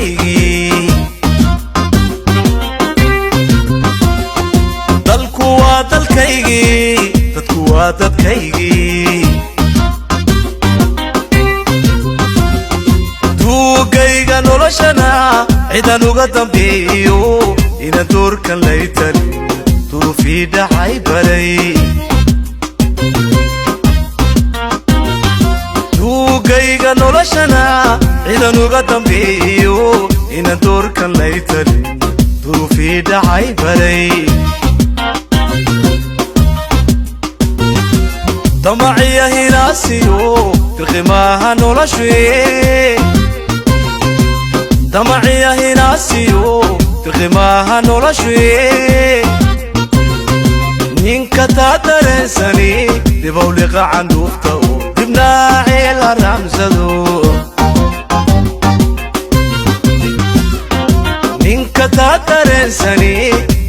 dalkaygii dalku waa dalkaygii dadku waa dadkaygii duugayga noloshana cidan uga dambeeyo ina doorkan laytan duruufii dhacay baray duugayga noloshana cidan uga dambeeyo ina doorkan laytan duruufii dhacay baray damaciya hinaasiyo dirqimaaha noloshee damaciya hinaasiyo dirqimaaha noloshee ninka taa dareensani dibawliqa candhuufta oo dibnaacee la raamsado ninka taa dareensani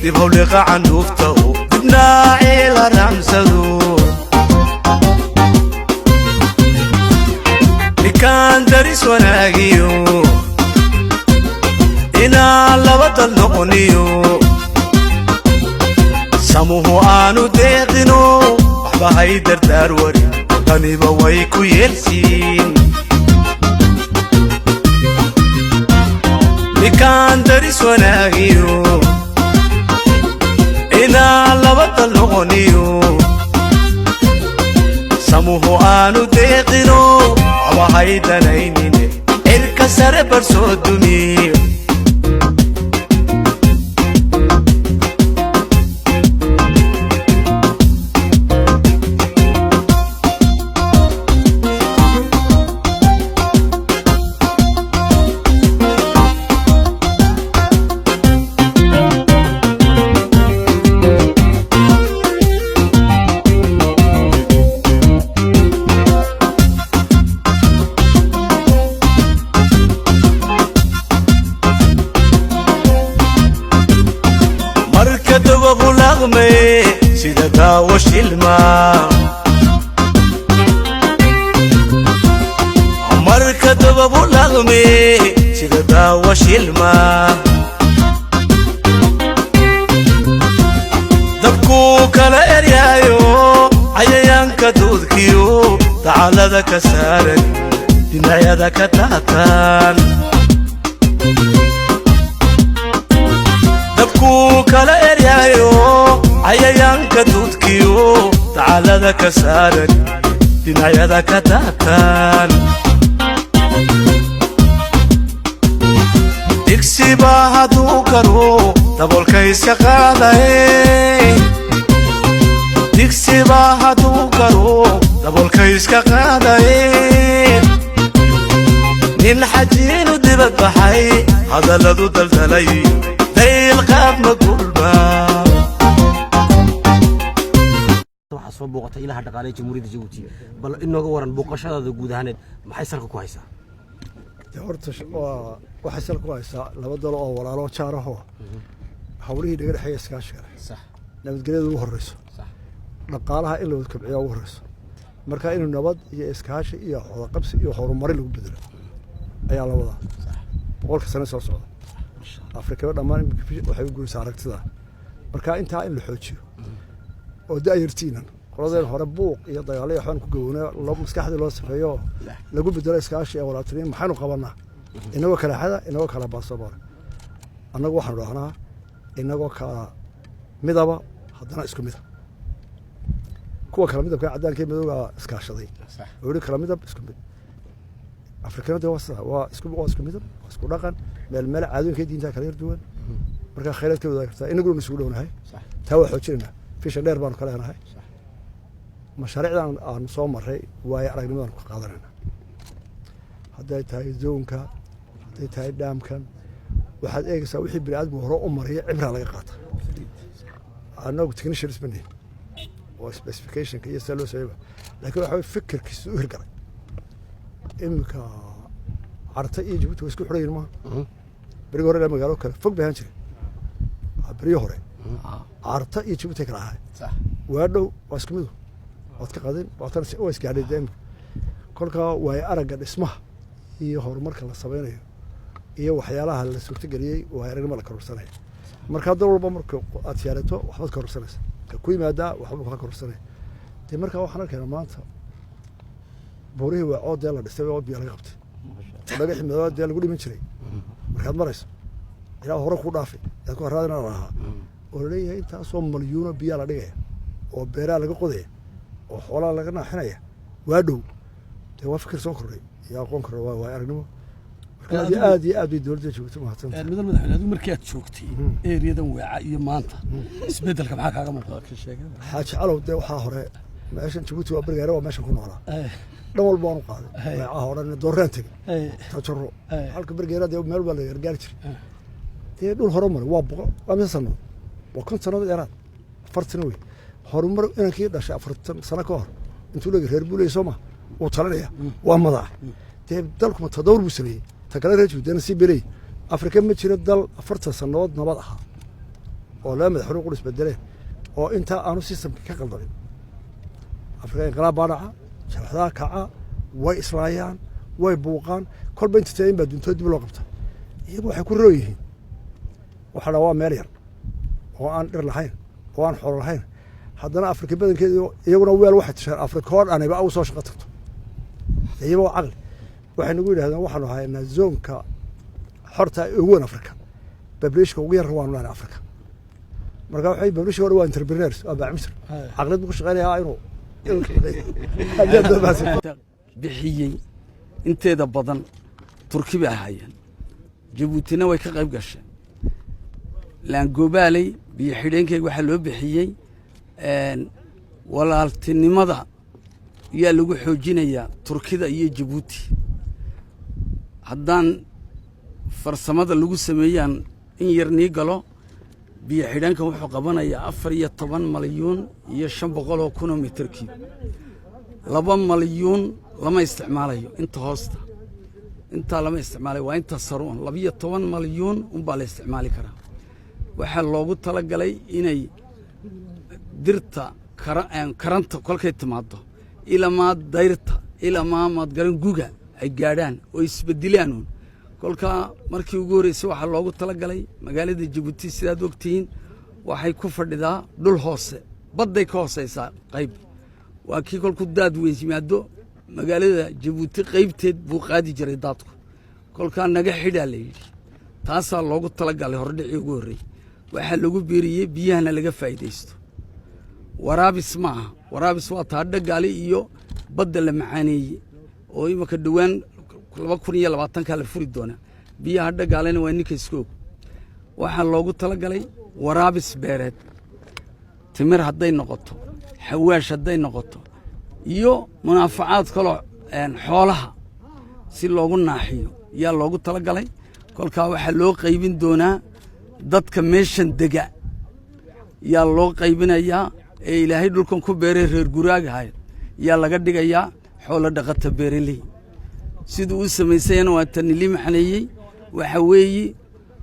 dibawliqa candhuufta oo dibnaacee la raamsado nikaan daris wanaagiyo inaan laba dal noqoniyo samuhu aanu deeqino waxba hay dardaar wari taniba way ku yeelsiin nikaan daris wanaagiyo inaan laba dal noqoniyo samuhu aanu deeqino waxba hay danaynine cirka sare bar soo dumiyo sida daawo shilma marka dababu laqme sida daawo shilma dabku kala eryaayo cayayaanka duudkiyo dacalada ka saaran dhinacyada ka taataan dabku kala eryaayo cayayaanka duudkiyo dacalada ka saaran dhinacyada ka taataan digsiba hadduu karo daboolka iska qaadaye digsiba hadduu karo daboolka iska qaadaye nin xajiinu dibad baxay hadalladu daldalay dayl qaab ma gulba soo booqatay ilaha dhaqaaleed jamhuuriyadda Djibouti bal inooga waran booqashadaada guud ahaaneed maxay salka ku haysaa horta waxay salka ku haysaa laba dal oo walaalo jaaraho hawlihii dhaga dhaxay iskaashiga sax nabadgelyada ugu horeyso sax dhaqaalaha in loo kobciyo ugu horeyso marka inuu nabad iyo iskaashi iyo wada qabsi iyo horumarin lagu bedelo ayaa la wadaa sax boqolka sano soo socda Afrika dhammaan waxay u guuraysaa aragtida marka intaa in la xoojiyo oo daayirtiinan qoladeen hore buuq iyo dagaalo waxaan ku gownaa loo maskaxda loo safeeyo lagu bedelo iskaashi ee walaatiniin maxaanu qabanaa inagoo kala xada inagoo kala baasaboor annagu waxaan dhahnaa inagoo kala midaba haddana isku mid kuwa kala midabka caddaanka madowga iskaashaday oo kala midab isku mid Afrikada waa isku midab isku dhaqan meel caadooyinka diinta kala yar duwan marka khayraadkooda wadaagtaa inaguna isugu dhownahay taa waa xoojinayna fisha dheer baan kala leenahay mashaariicdan aan soo maray way aragnimadan ku qaadanayna hadday tahay zoonka hadday tahay dhaamkan waxaad eegaysaa wixii bini'aadmu hore u mariyay cibra laga qaata annagu technicians bani oo specificationka iyo salo sayba laakiin waxa fikirkiisu u hirgalay imka carta iyo Djibouti isku xirayeen ma bariga hore magaalo kale fog baan jiray bariga hore carta iyo Djibouti kala ahay sax waa dhow waa isku mid wad ka qadin waatan si oo isgaadhay kolka way araga dhismaha iyo horumarka la sameeyo iyo waxyaalaha la suurtageliyey waa aragnimo la kororsanaya marka dal walba marka aad siyaarato waxbaad kororsanaysa ka ku yimaadaa waxba ka kororsanaya dee marka waxaan arkaynaa maanta buurihii waa coodee la dhisay oo biyo laga qabtay dhagaxii madoobaadee lagu dhiman jiray markaad marayso ilaa hore ku dhaafay yaad ku haraadina lahaa oo laleeyahay intaasoo malyuuno biyaa la dhigaya oo beeraha laga qodaya oo xoolaha laga naaxinaya waa dhow dee waa fikir soo kordhay iyo aqoon kordhay waa aragnimo aad iyo aad bay dowladda joogto mahadsantahay mudan madaxweyne adigu markii aad joogtay ereyadan weeca iyo maanta isbedelka maxaa kaaga muuqda ka sheegay xaaji calow dee waxaa hore meeshan Djibouti waa barigaare waa meeshan ku noolaa dhan walba waan u qaaday weecaha odhan dooraan tegay tajaro halka barigaare dee meel baa la gargaari jiray dee dhul horumar waa boqol waa mid sano waa 50 sano dheeraad 40 sano wey horumar inankii dhashay 40 sano ka hor intuu laga reer buulay Soomaa uu talanaya waa madax dee dalku ma tadawur buu sameeyey takala reeju dana si bilay Afrika ma jiro dal 40 sanadood nabad ah oo la madaxweyne qudus bedeleen oo inta aanu system ka qaldamin Afrika inqalaab baa sharaxda kaca way islaayaan way buuqaan kolba inta taan baa dunto dib loo qabta iyagu waxay ku rooyihiin waxa waa meel yar oo aan dhir lahayn oo aan xoolo lahayn haddana Afrika badankeedu iyaguna weel waxa tishaan Afrika oo dhan ay u soo shaqo tagto iyagoo aqal waxay nagu yiraahdaan waxaanu haynaa zoonka xorta ugu weyn Afrika babliishka ugu yar waanu leeyahay Afrika marka waxay babliishka waa entrepreneurs aba misr aqlad ku shaqeynaya inuu bixiyey inteeda badan Turki bay ahaayeen Djiboutina way ka qayb gashay laan goobaalay biyo xidheenkayga waxa loo bixiyey walaaltinimada yaa lagu xoojinayaa Turkida iyo Djibouti haddaan farsamada lagu sameeyaan in yarnii galo biyo xidheenka wuxuu qabanayaa 14 malyan iyo 500 kilomitir kiib 2 malyan lama isticmaalayo inta hoosta inta lama isticmaalayo waa inta saruun 12 malyan baa la isticmaali karaa waxa loogu talagalay inay dirta qaranta kolkay timaado ilaa dayrta ilaa madgaran guga ay gaadhaan oo isbedilaan kolka markii ugu horeysay waxa loogu talagalay magaalada Djibouti sidaad ogtiin waxay ku fadhidaa dhul hoose baday ka hooseysa qayb waa kii kolku daad weyn yimaado magaalada Djibouti qaybteed buu qaadi jiray daadku kolka naga xidhaa la yiri taasaa loogu talagalay hordhicii ugu horeeyay waxa lagu beeriyay biyahana laga faa'iideysto waraabis maaha waraabis waa taa dhagaali iyo badda la macaaneeyay oo imaka dhawaan 2020 ka la furi doona biyaha dhagaalena waa ninka iskoog waxa loogu talagalay waraabis beereed timir haday noqoto xawaash haday noqoto iyo munaafacaad kale xoolaha si loogu naaxiyo yaa loogu talagalay kolka waxa loo qaybin doonaa dadka meeshan dega yaa loo qaybinayaa ee ilaahay dhulkan ku beeray reer guraagahay yaa laga dhigayaa xoolo dhaqata beeraley sidoo uu sameeyay waa tan li maxneeyay waxa weeyi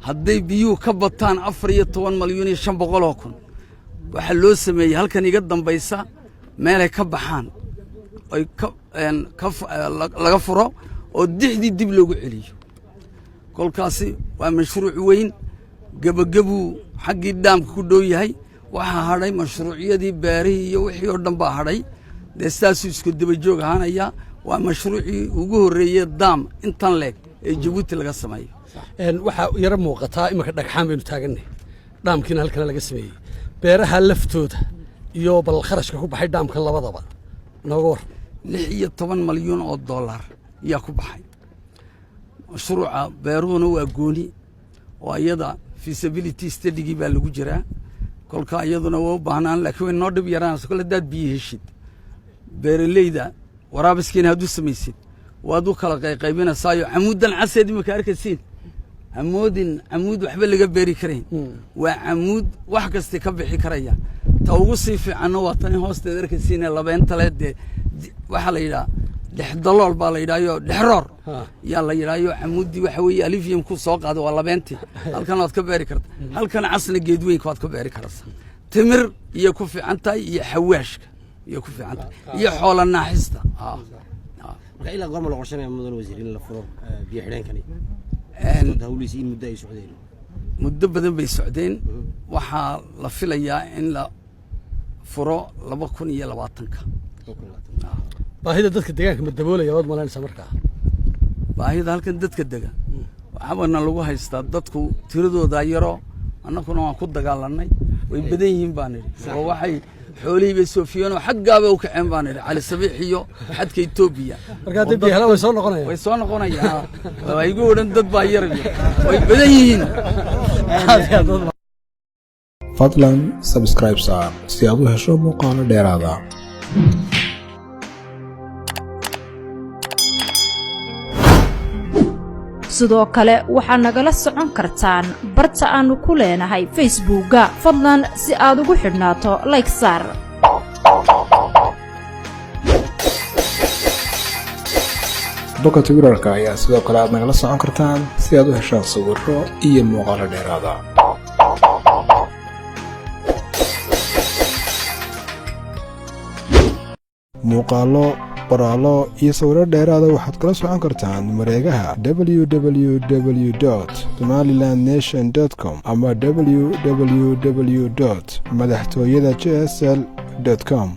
haday biyuu ka bataan 14 malyan iyo 500 kun waxa loo sameeyay halkan iga dambaysa meel ay ka baxaan ay laga furo oo dixdii dib loogu celiyo kolkaasi waa mashruuc weyn gabagabu xaqii dhaamka ku dhow yahay waxa hadhay mashruuciyadii beerihi iyo wixii oo dhan baa hadhay deestaas isku daba joog ahaanaya waa mashruucii ugu horeeyay daam intan leeg ee Djibouti laga sameeyo waxa yara muuqataa imika dhagxaan baynu taaganay dhaamkiina halkan laga sameeyay beeraha laftooda iyo bal kharashka ku baxay dhaamka labadaba nooga war 16 malyan oo dollar yaa ku baxay mashruuca beeruhuna waa gooni oo ayada feasibility study baa lagu jiraa kolka ayaduna waa u baahnaan laakiin noo dhib yaraan kala dad biyo heshid beeraleyda waraabiskiina haduu sameeysid waad u kala qaybinaysaa amuudan caseed ma ka arkaysiin amuud waxba laga beeri kareen waa amuud wax kasta ka bixi karaya ta ugu sii fiican waa tan hoosteeda arkaysiin labeenta leed waxa la yiraahdaa dalool baa la yiraahdo dhexroor yaa la yiraahdo amuudi waxa weey alifiyam ku soo qaado waa labeenti halkan aad ka beeri kartaa halkan casna geed weyn aad ka beeri kartaa timir iyo ku fiicantahay iyo xawaashka iyo ku fiicantahay iyo xoolo naaxista marka ila gorma la qorsheynaa mudan wasiir in la furo biyo xidheenkani hawliisi in muddo ay socdeen muddo badan bay socdeen waxaa la filayaa in la furo 2020ka baahida dadka deegaanka ma daboolaya wad malaynaysa markaa baahida halkan dadka dega waxaana lagu haystaa dadku tiradooda yaro annaguna waan ku dagaalanay way badan yihiin baan nidhi oo waxay xoolihii bay soofiyeen oo xaggaaba u kaceen baan nidhi cali sabiix iyo xadka Itoobiya markaa dad biyaha way soo noqonayaan way igu odhan dad baa yar way badan yihiin fadlan subscribe saar si aad u hesho muuqaalo dheeraada sidoo kale waxaad nagala socon kartaan barta aanu ku leenahay Facebook-ga fadlan si aad ugu xidhnaato like saar bogga Twitter-ka ayaa sidoo kale aad nagala socon kartaan si aad u hesho sawirro iyo muuqaalo dheeraada muuqaalo qoraallo iyo sawirro dheeraada waxaad kala socon kartaan mareegaha www.somalilandnation.com ama www.madaxtooyada jsl.com